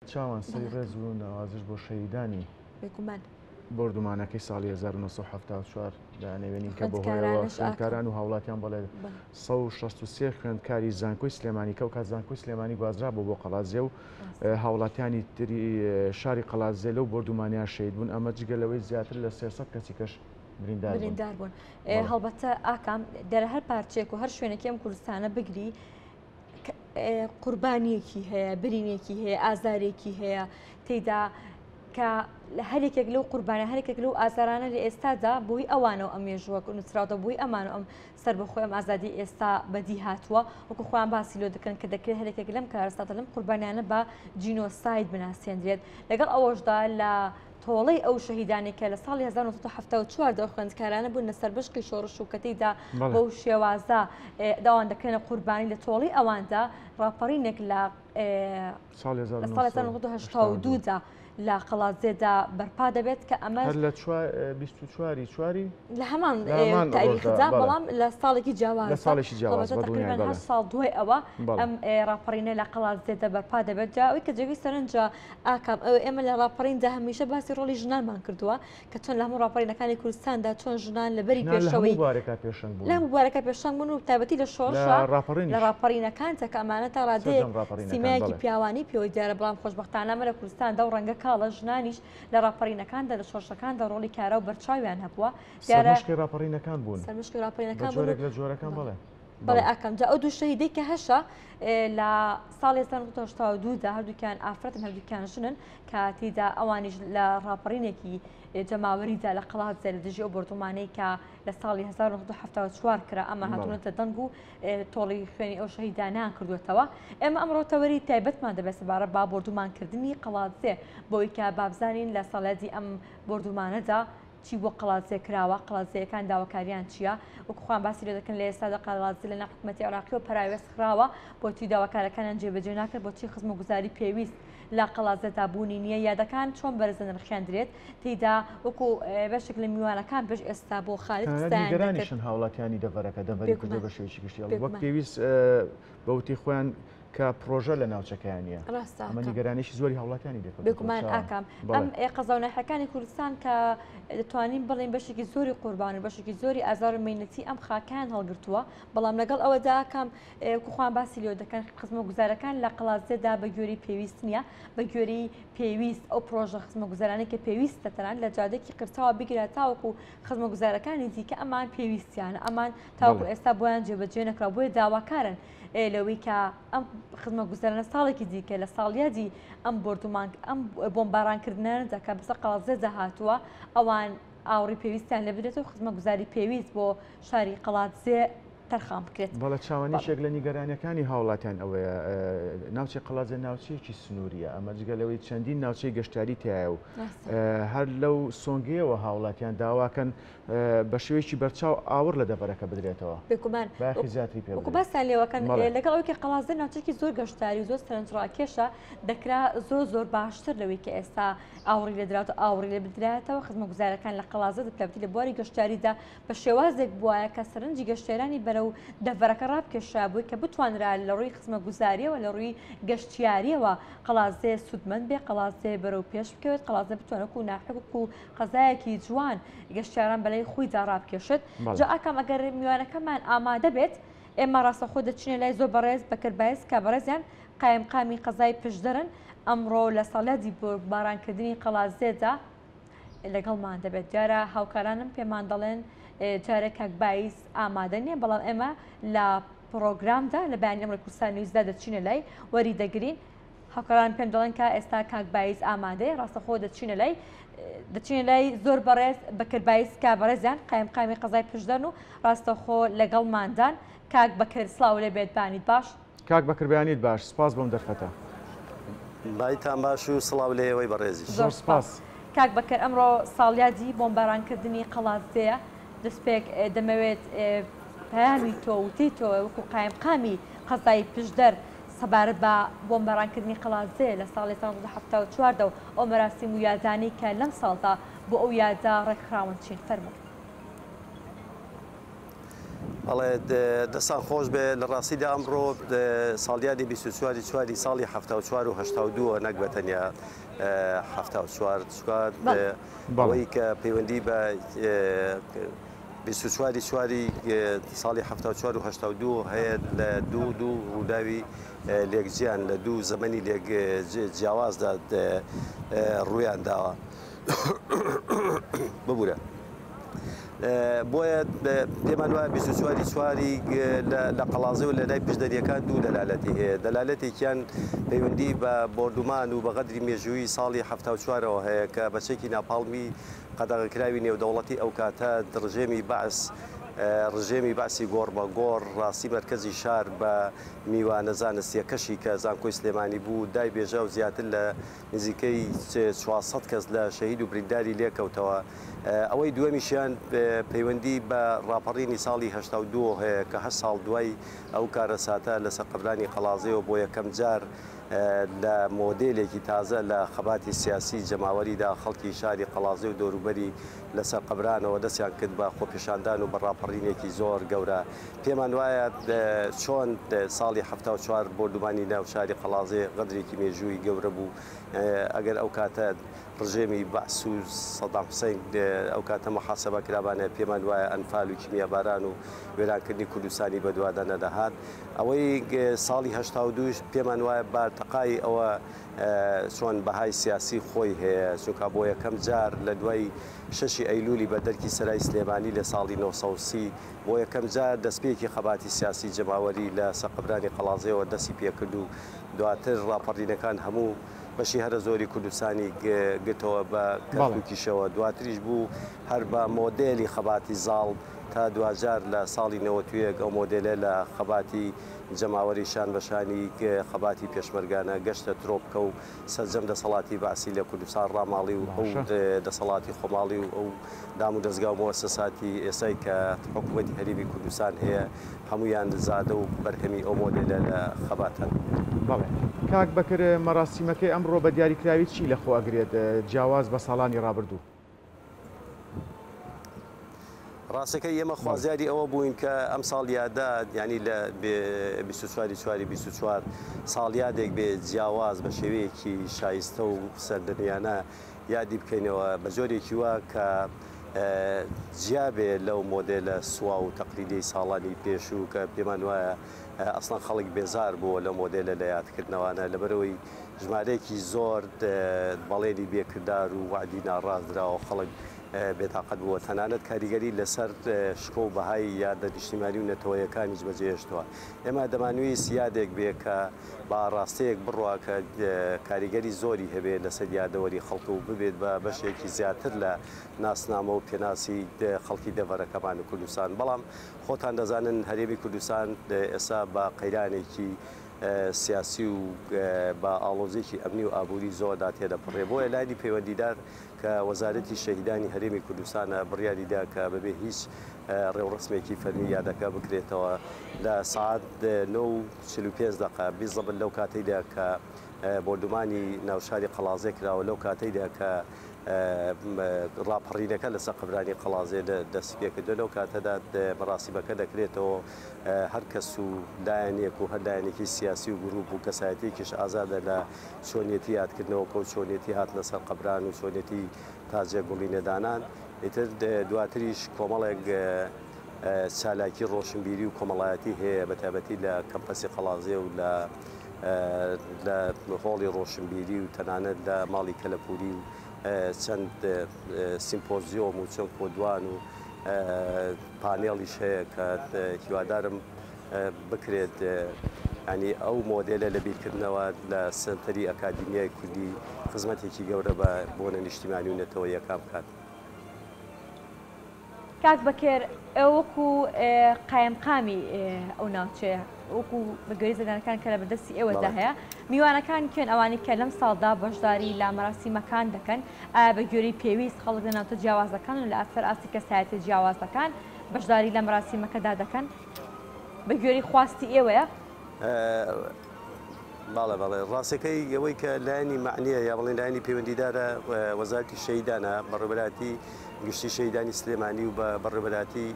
چاوان سەری ڕێز بوون ئاوازش بۆ شەهیدانی بێگومان بردومانەکەی ساڵی 1974 دانێوێنین کە بەهۆیەوە خوێندکاران و هاوڵاتیان بەڵێ 163 خوێندکاری زانکۆی سلێمانی کەوکات زانکۆی سلێمانی گوازرا بۆ قەڵازێ و هاوڵاتیانی تری شاری قەڵازێ لەو بردومانیان شەهید بوون. ئەمە جگەلەوەی زیاتر لە 300 کەسی کەش بریندار بوون. هەڵبەتە ئاکام دەرە هەر پارچێک و هەر شوێنێکی ئەم کوردستانە بگری قوربانیەکی هەیە، برینێکی هەیە، ئازارێکی هەیە تێیدا کە هەرێکێک لەو قوربانە هەرێکێک لەو ئازارانە لە ئێستادا بۆی ئەوانەوە ئەم مێژووە نووسراوەتە بۆی ئەمانە ئەم سەر بەخۆی ئەم ئازادی ئێستا بەدی هاتووە وەکو خۆیان باسی لۆ دەکەن کە دەکرێت هەرێکێک لەم کارەساتە لەم قوربانیانە بە جینۆساید بناسیێنرێت. لەگەڵ ئەوەشدا لە تۆڵەی ئەو شەهیدانێکە لە ساڵی 1974 خوێندکارانە بوون لە سەربەشقی شۆڕش و کەتیدا بەو شێوازە داوان دەکەنە قوربانی لە تۆڵی ئەواندا ڕاپەڕینێک لە ساڵی 1982دا لە قەڵازێدا بەرپا دەبێت کە ئەمە لە 24 چواری لە هەمان تاریخدا بەڵام لە ساڵێکی جیاواز تقریباً 8 ساڵ دوای ئەوە ئەم ڕاپەڕینە لە قەڵازێدا بەرپا دەبێت جاوی کە جێوی سەرنجە ئاکام ئێمە لە ڕاپەڕیندا هەمیشە باسی ڕۆڵی ژنانمان کردووە کە چۆن لە هەموو ڕاپەڕینەکانی کوردستاندا چۆن ژنان لەبەری پێشەوەی لە مبارەکە پێشەنگ بوون و تایبەتی لە شۆڕشە لە ڕاپەڕینەکان کە ئەمانە تا ڕادەیەک سیمایەکی پیاوانی پێوەی دیارە بەڵام خۆشبەختانە لە کوردستاندا و ڕەنگە کاڵە ژنانیش لە ڕاپەڕینەکاندا لە شۆڕشەکاندا ڕۆڵی کارە و بەرچاویان هەبووە سەرمشقی ڕاپەڕینەکان بوون سەرمشقی ڕاپەڕینەکان لە جۆرەکان بەڵێ ئاکەم جا ئەو دوو شەهیدەی کە هەشە لە ساڵی 1982دا هەردووکیان ئافرەتن هەردووکیان ژنن کە تێیدا ئەوانیش لە ڕاپەڕینێکی جەماوەریدا لە قەڵازێ لە دژی ئەو بردومانەی کە لە ساڵی 1974 کرا ئەمە هاتوونەتە دەنگ و تۆڵی خوێنی ئەو شەهیدانیان کردوێتەوە. ئێمە ئەمڕۆ تەوەری تایبەتمان دەبێت سەبارەت با بردومانکردنی قەڵازێ بۆی کە بابزانین لە ساڵێتی ئەم بردومانەدا چی بۆ قەڵازێ کراوە، قەڵازەکان داواکاریان چییە، وەکوخوان باسی لێ دەکەن لە ئێستادا قەڵازێ لە حکوومەتی عێراقیەوە پەراوێست خراوە بۆچی داواکارەکانیان جێبەجێ ناکرد، بۆچی خزمەتگوزاری پێویست لە قەڵازەدا بوونی نییە، یادەکان چۆن بەرزە نرخیاندرێت تێیدا وەکو بەشێک لە میوانەکان بەش ئێستا بۆ خالد نیگەرانیشن هاوڵاتیانی دەڤەرەکە دەڤەری کردو بە شێوەیەکی گشتی وەک پێویست بەوتی خۆیان کە پرۆژە لە ناوچەکەیانە ئەمە نیگەرانیشی زۆری هاوڵاتیانی دەکات. بێگومان ئاکام ئەم قەزاونەحەکانی کوردستان کە دەتوانین بڵین بەشێکی زۆری قوربانی بەشێکی زۆری ئازار و مینەتی ئەم خاکان هەڵگرتووە بەڵام لەگەڵ ئەوەدا ئاکام کوخوان باسی لێ دەکەن خزمەتگوزارەکان لە قەڵازێدا بە گوێری پێویست نییە بە گوێری پێویست ئەو پرۆژە خزمەتگوزارانەی کە پێویستە تەنان لە جادێکی قرتاوە بگرێت تاوەکو خزمەتگوزارەکانی دیکە ئەمان پێویستیانە ئەمان تاوەکو ئێستا بۆیان جێبەجێ نەکرا بۆیە داواکارن لەوەی کە ئەم خزمەتگوزارانە ساڵێکی دیکە لە ساڵیادی ئەم بردومان ئەم بۆمبارانکردنانەدا کە بەسەر قەڵازێدا هاتووە ئەوان ئاوڕی پێویستیان لە بدرێت و خزمەتگوزاری پێویست بۆ شاری قەڵازێ تەرخان بکرێت. بەڵە چاوانیشێک لە نیگەرانیەکانی هاوڵاتیان ئەوەیە ناوچەی قەڵازێ ناوچەیەکی سنووریە ئەمە جگەلەوەی چەندین ناوچەی گەشتیاری تایە و هەر لەو سۆنگەیەوە هاوڵاتیان داواکەن بە شێوەیەکی بەرچاو ئاور لە دەبەرەکە بدرێتەوە بێگومان باخی زیاتری پێ وەکو باسییان لێوەکەن لەگەڵ ئەوەی کە قەڵازێ ناوچەیەکی زۆر گەشتاری زۆر سەرنجڕاکێشە دەکرا زۆر باشتر لەوەی کە ئێستا ئاوڕی لێدراوە ئاوڕی لێ بدرێتەوە خزمەتگوزارەکان لە قەڵازێ دەپلەبتی لە بواری گەشتاریدا بە شێوازێک بووایە کە سەرنجی گەشتێرانی بەرەو دەڤەرەکە ڕابکێشا بووی کە بتوانرا لە ڕووی خزمەتگوزاریەوە لە ڕووی گەشتیاریەوە قەڵازێ سودمەند بێ قەڵازێ بەرەو پێش بکەوێت قەڵازێ بتوانێت و ناحق و قەزایەکی جوان گەشتیاران بەلای خۆیدا ڕابکێشێت. جا ئاکام ئەگەر میوانەکەمان ئامادە بێت ئێمە ڕاستەخۆ دەچینە لای زۆر بەڕێز بەکربایز کە بەڕێزیان قایمقامی قەزای پشدەرن ئەمڕۆ لە ساڵیادی بارانکردنی قەڵازێدا لەگەڵمان دەبێت. جارە هاوکارانم پێمان دەڵێن جارێک کاکبایز ئامادە نییە بەڵام ئێمە لە پرۆگرامدا لە بەیانی ئەمڕۆی کوردستان نیوزدا دەچینە لای وەری دەگرین هاوکاران پێم دەڵێن کە ئێستا کاکبایز ئامادەیە ڕاستەخۆ دەچینە لای زۆر بەڕێز بەکربایز کا بەڕێزیان قایمقامی قەزای پشدەرن و ڕاستەخۆ لەگەڵماندان کاک بەکر سڵاو لێ بێت بانیت باش کاک بەکربیانیت باش سپاس بۆم دەرفەتە بایتان باش و سڵاو لێەوەی بەڕێزی زۆر سپاس کاک بەکر ئەمڕۆ ساڵیادی بۆمبارانکردنی قەڵازەیە دەستپێک دەمەوێت پەیامی تۆ وتی تۆ وەکو قایمقامی قەزای پشدەر سەبارەت بە بۆمبارانکردنی قەڵازێ لە ساڵی 1974 و ئەو مەراسیم و یادانەی کە لەم ساڵدا بۆ ئەو یادا ڕێکخراون چین فەرموو. بەڵێ دەستان خۆش بێ لە ڕاستیدا ئەمڕۆ ساڵیادی 24 ساڵی 1970 و 82 نەک بە تەنیا 1970 ئەوەی کە پەیوەندی بە 24 ساڵی 1970 و 82 هەیە لە دوو ڕووداوی لێکجیان لە دوو زەمەنی لێک جیاوازدا ڕوویان داوە ببوورە. بۆیە پێمان وایە 24 لە قەڵازێ و لە لای پشدەریەکان دوو دەلالەتی هەیە. دەلالەتێکیان پەیوەندی بە بۆردومان و بە قەدری مێژووی ساڵی 74ەوە هەیە کە بەچێکی ناپاڵمی قەدەغەکراوی نێودەوڵەتی ئەو کاتە ڕژێمی باسی گۆڕ بە گۆڕ ڕاستی مرکزی شار بە میوانە زانستیەکەشی کە زانکۆی سلێمانی بوو دای بێژە و زیاتر لە نزیکەی 400 کەس لە شەهید و برینداری لێکەوتەوە. ئەوەی دووەمیشیان پەیوەندی بە ڕاپەڕینی ساڵی 82 هەیە کە 8 ساڵ دوای ئەو کارە ساتە لەسەر قەبرانی قەڵازێەوە بۆ یەکەم جار لە مۆدێلێکی تازە لە خەباتی سیاسی جەماوەریدا خەڵکی شاری قەڵازێ و دەوروبەری لەسەر قەبرانەوە دەستیان کرد بە خۆپێشاندان و بەڕاپەڕینێکی زۆر گەورە. پێمان وایە چۆن ساڵی 74 بۆردومانی ناو شاری قەڵازێ قەدرێکی مێژووی گەورە بوو. ئەگەر ئەو کاتە ڕژێمی بەعس و سەدام حوسێن ئەو کاتە محاسەبە کرابانە پێمان وایە ئەنفال و کیمیاباران و وێرانکردنی کوردستانی بەدووادا نەدەهات. ئەوەی ساڵی 82 پێمان وایە بارتەقای ئەوە چۆن بەهای سیاسی خۆی هەیە چونکە بۆ یەکەم جار لە دوای 6 ئەیلولی بە دەرکی سەرای سلێمانی لە ساڵی 1930 بۆ یەکەم جار دەستپێکی خەباتی سیاسی جەماوەری لە سەقبرانی قەڵازێەوە دەستی پێکرد و دواتر ڕاپەڕینەکان هەموو بەشی هەرە زۆری کوردستانی گرتەوە بە کەرکووکیشەوە. دواتریش بوو هەر بە مۆدێلی خەباتی زاڵ تا دوجار لە ساڵی 91 ئەو مۆدلە لە خەباتی جەماوەری شان بەشانی خەباتی پێشمەرگانە گەشتە ترۆپکە و سەرجەم دەسەڵاتی باسی لە کوردستان ڕاماڵی و ئەو دەسەڵاتی خۆماڵی و ئەو دام و دەستگا و مؤسساتی ئێستای کە حکوومەتی هەرێمی کوردستان هەیە هەمویان زادە و بەرهەمی ئەو مۆدلە لە خەباتن. بەڵێ کاک بەکر مەراسیمەکەی ئەمڕۆ بە دیاریکراوی چی لە خۆ ئەگرێت جیاواز بە ساڵانی ڕابردوو؟ ڕاستەکەی ئێمە خوازیاری ئەوە بووین کە ئەم ساڵیادا ینی لە 24 ساڵیادێک بێ جیاواز بە شێوەیەکی شایستە و سەردەمیانە یادی بکەینەوە بە جۆرێکی وا کە جیابێ لەو مۆدێلە سووا و تەقلیدی ساڵانی پێشوو کە پێمان وایە ئەسڵان خەڵک بێزار بووە لە مۆدێلە لە یادکردنەوەوانە لەبەرەوەی ژمارەیەکی زۆر بەڵێنی بێکردار و وعدی ناڕازدراوە خەڵک بێتاقەت بووە تەنانەت کاریگەری لەسەر شکۆ و بەهای یادە نیشتیمانی و نەتەوەیەکانیش بەجێهێشتووە. ئێمە دەمانویست یادێک بێ کە با ڕاستەیەک بڕوە کە کاریگەری زۆری هەبێت لەسەر یادەوەری خەڵک و ببێت بە بەشێکی زیاتر لە ناسنامە و پێناسی خەڵکی دەڤەرەکەمان و کوردستان. بەڵام خۆتان دەزانن هەرێمی کوردستان ئێستا بە قەیرانێکی سیاسی و بە ئاڵۆزێکی ئەمنی و ئابووری زۆردا تێدەپڕێ. بۆیە لانی پەیوەندیدار کە وەزارەتی شەهیدانی هەرێمی کوردستانە بڕیاریدا کە بەبێ هیچ ڕێوڕسمێکی فەرمی یادەکە بکرێتەوە لە سعات 9:45 بیزەبن لەو کاتەیدا کە بۆردومانی ناوشاری قەڵازێ کراوە لەو کاتەیدا کە ڕاپەڕینەکە لەسەر قەبرانی قەڵازێ دەست پێکردو لەو کاتەدا مەراسیمەکە دەکرێتەوە هەر کەس و لایەنێک و هەردایەنێکی سیاسی و گروپ و کەسایەتێکیش ئازادە لە چۆنیەتی یادکردنەوە کە و چۆنیەتی هاتنە سەر قەبران و چۆنیەتی تاجێ گوڵینەدانان. ئیتر دواتریش کۆمەڵێک چالاکی ڕۆشنبیری و کۆمەڵایەتی هەیە بەتابەتی لە کەمپەسی قەڵازێ و لە هۆڵی ڕۆشنبیری و تەنانەت لە ماڵی کەلەپوری و چەند سیمپۆزیۆم و چەند کۆدوان و پانێڵیش هەیە کە هیوادارم بکرێت ینی ئەو مۆدێلە لە بیرکردنەوە لە سنتەری ئەکادیمیای کوردی خزمەتێکی گەورە بە بۆنە نیشتیمانی و نەتەوەیەکان بکات. کاک بەکر وەکو قایمقامی ئەو ناوچەیە وەکو بەگوێرەی زەدانەکان کە لە بەدەستی ئێوەدا هەیە میوانەکان کێن ئەوانی کە لەم ساڵدا بەشداری لە مەراسیمەکان دەکەن بە گوێرەی پێویست خەڵک لە ناوچە جیاوازەکان و لە ئەسەر ئاسی کەسایەتی جیاوازەکان بەشداری لە مەراسیمەکەدا دەکەن بە گوێرەی خواستی ئێوەیە؟ باڵێ باڵێ ڕاستەکەی ئەوەی کە لایەنی معنیە یا بڵێن لایەنی پەیوەندیدارە وەزارەتی شەهیدانە بەڕێوەبەراتی گشتی شەهیدانی سلێمانی و بە بەڕێوەبەراتی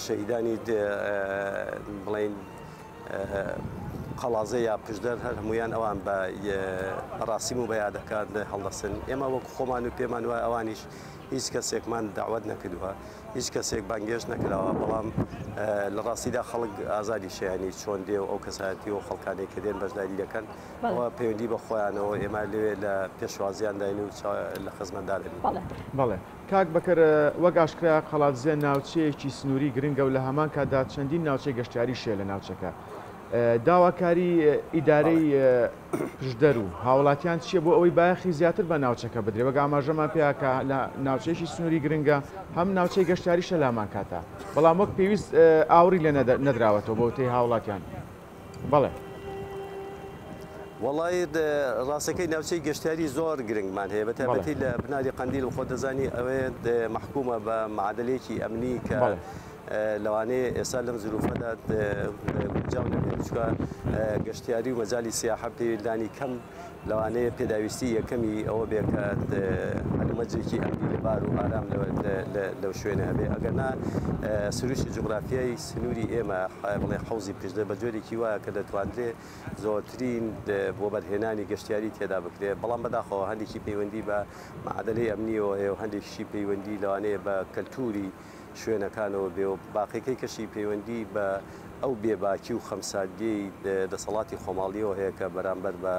شەهیدانی بڵین قەڵازە یا پشدەر هەر هەمویان ئەوان بە ڕاستیم و بە یادەکان هەڵدەسن. ئێمە وەکو خۆمان و پێمان وایە ئەوانیش هیچ کەسێکمان داوت نەکردووە، هیچ کەسێک بانگێش نەکراوە، بەڵام لە ڕاستیدا خەڵک ئازادی شیانی چۆن دێ و ئەو کەسایەتی و خەڵکانێک کە دێن بەشداری دەکەن ئەوە پەیوەندی بە خۆیانەوە ئێمە لەوێ لە پێشوازیان داین و لە خزمەتدارن. بەڵێ کاک بەکەر وەک ئاشکرا قەڵاتزێ ناوچەیەکی سنووری گرنگە و لە هەمان کاتدا چەندین ناوچەی گەشتیاری شێ لە ناوچەکە. داواکاری ئیدارەی پشدەر و هاوڵاتیان چییە بۆ ئەوەی بایەخی زیاتر بە ناوچەکە بدرێ؟ وەک ئاماژەمان پێیاکە لە ناوچەیەکی سنووری گرنگە هەم ناوچەی گەشتیاریشە لامان کاتە، بەڵام وەک پێویست ئاوری لە نەدراوەتەوە بۆ تێی هاوڵاتیان. بەڵێ وڵی ڕاستەکەی ناوچەی گەشتیاری زۆر گرنگمان هەیە، بە تایبەتی لە بناری قەندیل و خۆ دەزانی ئەوێ محکومە بە معادلەیەکی ئەمنی کە لەوانەیە ئێستا لەم زروفەدا جاو نەبێتچکە گەشتیاری و مەجای سیاحە پێدانی کەم لەوانەیە پێداویستی یەکەمی ئەوە بێکات هەلومەجێکی ئەمنی لەبار و ئارام لەو شوێنە هەبێ. ئەگەرنا سروشی جوگرافیایی سنووری ئێمە بڵێ حوزی پێشدە بە جۆرێکی وایە کە دەتوانرێ زۆرترین بۆ بەرهێنانی گەشتیاری تێدا بکرێ، بەڵام بەداخەوە هەندێکی پەیوەندی بە معادلەی ئەمنیەوە هەیە و هەندێکیشی پەیوەندی لەوانەیە بە کەلتوری شوێنەکانەوە بێ و باقیەکەی کەشی پەیوەندی بە ئەو بێباکی و خەمسادگەی دەسەڵاتی خۆماڵیەوە هەیە کە بەرامبەر بە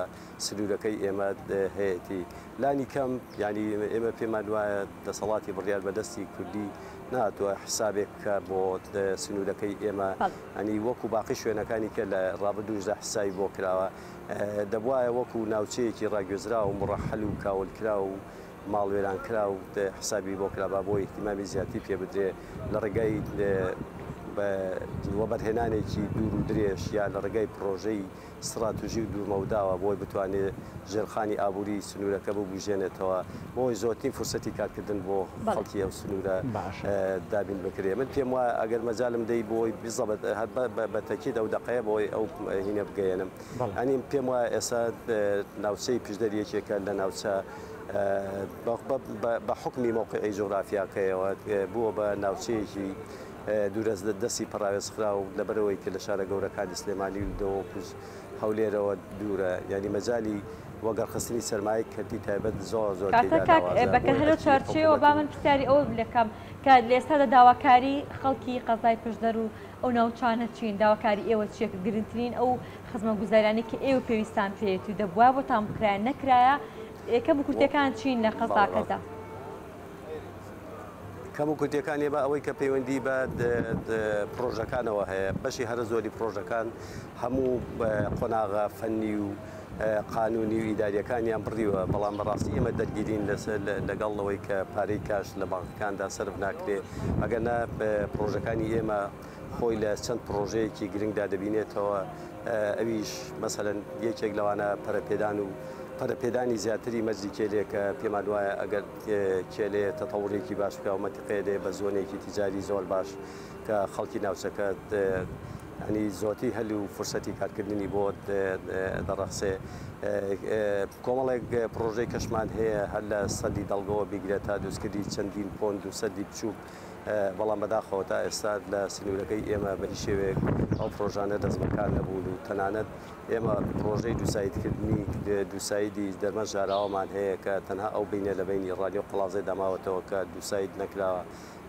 سنوورەکەی ئێمە هەیەی. لانی کەم ینی ئێمە پێمان وایە دەسەڵاتی بڕیار بەدەستی کوردی ناتوە حسابێک کە بۆ سنوورەکەی ئێمە ئەنی وەکو باقی شوێنەکانی کە لە ڕابردوشدا حسایی بۆ کراوە دەبواە وەکو ناوچەیەکی ڕاگوێزرا و مڕەحەل و کاولکرا و ماڵوێران کرا و حسابی بۆ کرابا بۆ احتیمامی زیاتی پێ بدرێ لە ڕێگای وە بەرهێنانێکی دوور و درێژ یا لە ڕێگای پرۆژەی استراتژی و دوورمەوداوە بۆی بتوانێت ژێرخانی ئابووری سنوورەکە ببوژێنێتەوە بۆی زۆرترین فرسەتی کارکردن بۆ خەڵکی ئەو سنوورە دابین بکرێ. من پێم وایە ئەگەر مەجالم دەی بۆی بزەبێت بە تەکید ئەو دقەیە بۆی ئەو هینە بگەێنم. ئەنیم پێم وایە ئێستا ناوچەی پشدەریەکێکە لە ناوچە بە حکمی موقعی جغرافیاکەیەوە بووە بە ناوچەیەکی دوورەست دەستی پەراوێزخرا و لەبەرەوەی کە لە شارە گەورەکانی سلێمانی و دەوەکوز هەولێرەوە دوورە، ینی مەجای وەگەڕخستنی سەرمایە کردی تایبەت زۆر بەکە هەرە چارچێەوە با من پرسیاری ئەوە بلەکەم کە لێستادا داواکاری خەڵکی قەزای پشدەر و ئەو ناوچانە چین داواکاری ئێوە چیە گرنگترین ئەو خزمەتگوزارانی کە ئێوە پێویستان پێێت و دەبووە بۆ تامکرایان نەکرایە کەم کورتەکان چین لە قەزاکەدا؟ کەم و کورتەکانی بە ئەوەی کە پەیوەندی بە پرۆژەکانەوە هەیە، بەشی هەرە زۆری پرۆژەکان هەموو قۆناغا فەنی و قانونی و ئیداریەکانیان بڕیوە، بەڵام بەڕاستی ئێمە دەرگیرین لەگەڵەوەی کە پارەی کاش لە بانکەکاندا سەرف ناکرێ. ئەگەرنا پرۆژەکانی ئێمە خۆی لە چەند پرۆژەیەکی گرنگدا دەبینێتەوە، ئەویش مەسەلەن یەکێک لەوانە پەرەپێدان و پەرەپێدانی زیاتری مەرجی کێلێکە پێمان وایە ئەگەر کێلێ تەتەوڕێکی باش بکە و مەنتیقەیە بە زۆنێکی تیجاری زۆر باش کە خەڵکی ناوچەکە ینی زۆتی هەل و فرسەتی کارکردنی بۆ دەڕەخسێ. کۆمەڵێک پرۆژەی کەشمان هەیە هەر لە سەدی دەڵگەوە بیگرێت تا دروستکردی چەندین پۆند و سەدی بچووک، بەڵام بەداخەوە تا ئێستا لە سنوورەکەی ئێمە بە هیچ شێوەیەک ئەو پرۆژانە دەستبەکار نەبوون و تەنانەت ئێمە پرۆژەی دووسایدکردنی دووسایدی دەرمە ژاراوەمان هەیە کە تەنها ئەو بینە لە بینی ڕادیۆ قەڵازەی داماوەتەوە کە دووساید نەکراوە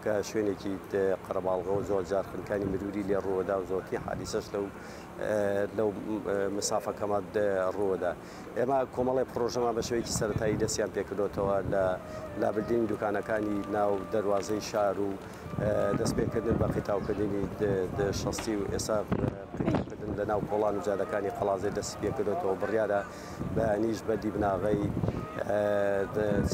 کە شوێنێکی قەرەباڵغە و زۆر جار خنکانی مروری لێ ڕووەدا و زۆرتی حادیسەش لەو مسافەکەمە ڕووەدا. ئێمە کۆمەڵی پرۆژەمان بە شێوەیەکی سەرەتایی دەستیان پێکردوتەوە لە لابردنی دوکانەکانی ناو دەواازەی شار و دەستپێکردن بە قیتاوکردنی شەستی و ئێستا قیتاوکردن لە ناو کۆڵان و جادەکانی قەڵازێ دەست پێکردێتەوە بڕیارە بەیانیش بەدی بناغی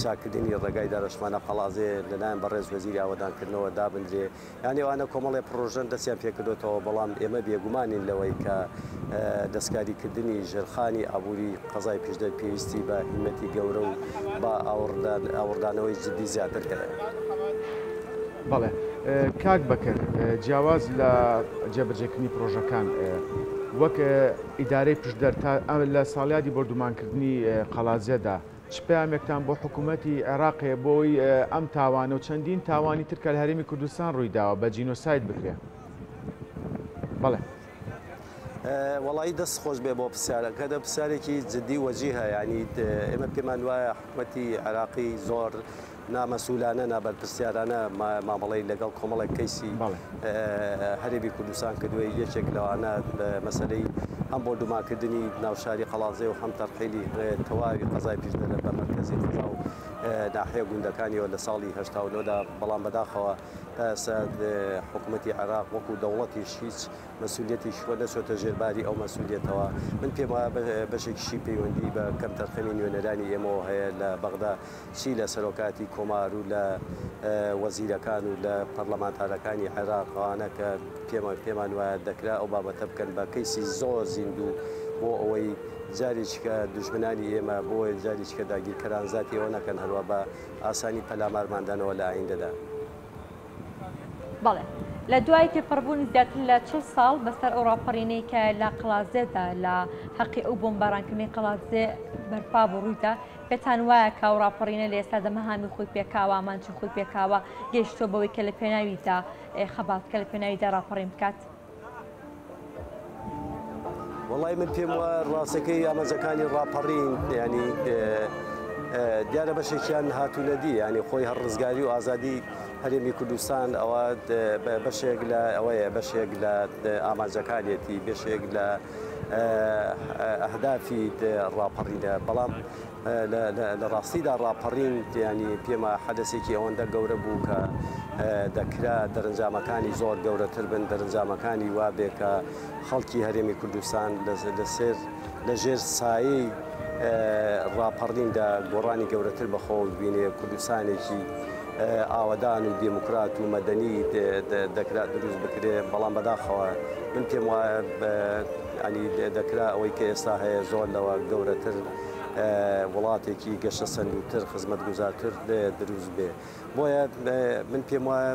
چاکردنی ڕێگای دارەشمانە قەڵازێ لەلایەن بەڕێز وەزیری ئاوەدانکردنەوە دابدرێ. یانی ئەوانە کۆمەڵی پرۆژەن دەستیان پێکردێتەوە، بەڵام ئێمە بێگومانین لەوەی کە دەستکاریکردنی ژێرخانی ئابووری قەزای پشدەر پێویستی بە هیمەتی گەورە و بە ئاوردانەوەی جدی زیاتر هەیە. بەڵێ کاک بەکر جیاواز لە جێبەجێکردنی پرۆژەکان وەک ئیدارەی پشدەر لە ساڵیادی بردومانکردنی قەڵازیەدا چ پامێکتان بۆ حکوومەتی عێراقێ بۆی ئەم تاوانە و چەندین تاوانی ترکە لە هەرێمی کوردستان ڕوویداوە بە جینۆساید بکرێ؟ بەڵێ. وڵی دەست خۆش بێ بۆ پرسیارەکە دە پرسیارێکی جددی وەجیهە ینی ئێمە پێمان وایە حکوومەتی عێراقی زۆر نامەسولانە نابەرپرسیارانە مامەڵی لەگەڵ کۆمەڵێک کەیسی هەرێمی کوردستان کردووە یەکێک لەوانە مەسلەی هەم بۆ دوماکردنی ناوشاری قەڵازێ و هەم تەرخیلی تەواوی قەزای پیشدەرە بە مەرکەزی قەزا و ناحەیە گوندەکانیەوە لە ساڵی هەشتاونەوەدا بەڵام بەداخەوە ئێستا حکوومەتی عێراق وەکو دەوڵەتیش هیچ مەسوولەتی شوە نەچۆتە ژێرباری ئەو مەسوولێتەوە من پێم وایە بەشێکیشی پەیوەندی بە کەم تەرخەمی نوێنەرانی ئێمەوە هەیە لە بەغدا چی لە سەرۆکاتی کۆمار و لە وەزیرەکان و لە پەرلەمانتارەکانی عێراقوانە کە پێمان وایە دەکرا ئەو بابەتە بکەن بە کەیسی زۆر زیندوو بۆ ئەوەی جارێککە دوژمنانی ئێمە بۆیە جارێککە داگیرکەران زاتی ئەوە نەکەن هەروە بە ئاسانی پەلامارماندانەوە لە ئایندەدا. بەڵێ لە دوای تێپەڕبوونی زیاتر لە 40 ساڵ بەسەر ئەو ڕاپەڕینەی کە لە قەڵازێدا لە حەقی ئەو بۆمبارانکردنی قەڵازێ بەرپا بۆ ڕوویدا پێتان وایە کە ئەو ڕاپەڕینە لە ئێستا دەمەهامی خۆی پێکاوە ئامانجی خۆی پێکاوە گەیشتۆ بەوەی کە لە پێناویدا خەباتکە لە پێناویدا ڕاپەڕین بکات؟ وڵی من پێم وە ڕاستەکەی ئاماژەکانی ڕاپەڕین ینی دیارە بەشێکیان هاتوونەدی ینی خۆی هەر ڕزگاری و ئازادی هەرێمی کوردستان ئەوە بەشێک لە ئەوەیە بەشێک لە ئاماژەکانێتی بەشێک لە ئەهدافی ڕاپەڕینە بەڵام لە ڕاستیدا ڕاپەڕین ینی پێمە حەدەسێکی ئەوەندە گەورە بوو کە دەکرا دەرەنجامەکانی زۆر گەورەتر بن دەرەنجامەکانی وابێ کە خەڵکی هەرێمی کوردستان لەسێر لەژێر سایەی ڕاپەڕیندا گۆڕانی گەورەتر بەخۆ ببینێ کوردستانێکی ئاوەدان و دیموکرات و مەدەنی دەکرا دروست بکرێ بەڵام بەداخەوە من پێم وایە ینی دەکرا ئەوەی کە ئێستا هەیە زۆر لەوە گەورەتر وڵاتێکی گەشتە سەنووتر خزمەت گوزارتر دروست بێ بۆیە من پێم وایە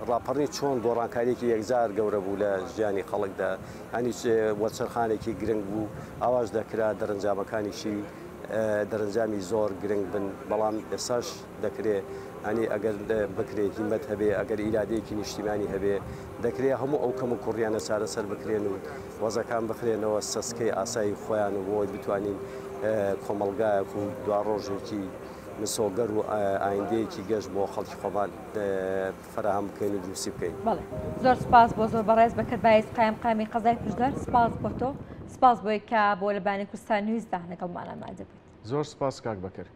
ڕاپەڕی چۆن گۆڕانکاریێکی یەکجار گەورە بوو لە ژیانی خەڵکدا هەنی وەچەرخانێکی گرنگ بوو ئاواش دەکرا دەرەنجامەکانیشی دەرەنجامی زۆر گرنگ بن بەڵام ئێساش دەکرێت ئەنی ئەگەر بکرێت هیمەت هەبێ ئەگەر ئیرادەیەکی نیشتیمانی هەبێ دەکرێت هەموو ئەو کەم و کوڕیانە چارەسەر بکرێن و وەزەکان بخرێنەوە سەسکەی ئاسایی خۆیان و بۆی بتوانین کۆمەلگایەک و دوا ڕۆژێکی مسۆگەر و ئایندەیەکی گەشت بۆ خەڵکی خۆمان فراهم بکەین و دروستی بکەین. بەڵێ زۆر سپاس بۆ زۆر بەڕێز بەکردبایز قایمی قەزای پیشدەر سپاس بۆ تۆ سپاس بۆی کە بۆ لەبانی کوردستان نویزدا لەگەڵمان ئامادە بێت. زۆر سپاس کاک بەکر.